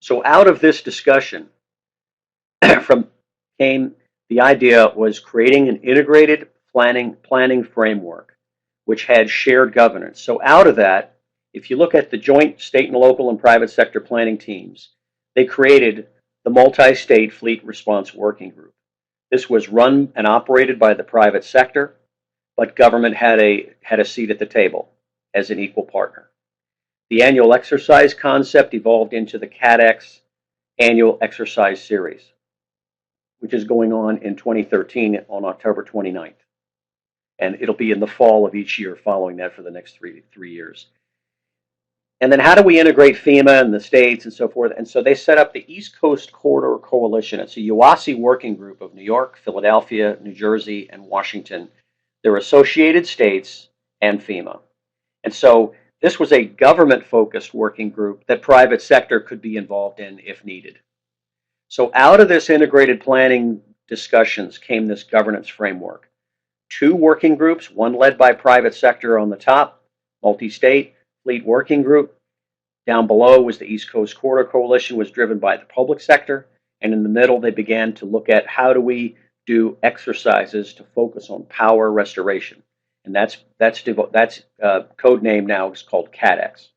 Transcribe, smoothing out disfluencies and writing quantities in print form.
So out of this discussion from came the idea was creating an integrated planning framework which had shared governance. So out of that, if you look at the joint state and local and private sector planning teams, they created the multi-state fleet response working group. This was run and operated by the private sector, but government had a seat at the table as an equal partner. The annual exercise concept evolved into the CATEX Annual Exercise Series, which is going on in 2013 on October 29th. And it'll be in the fall of each year following that for the next three years. And then how do we integrate FEMA and the states and so forth? And so they set up the East Coast Corridor Coalition. It's a UASI working group of New York, Philadelphia, New Jersey, and Washington. They're associated states and FEMA. And so this was a government-focused working group that private sector could be involved in if needed. So out of this integrated planning discussions came this governance framework. 2 working groups, one led by private sector on the top, multi-state, fleet working group. Down below was the East Coast Corridor Coalition, was driven by the public sector. And in the middle, they began to look at how do we do exercises to focus on power restoration. And that's code name now is called CATEX.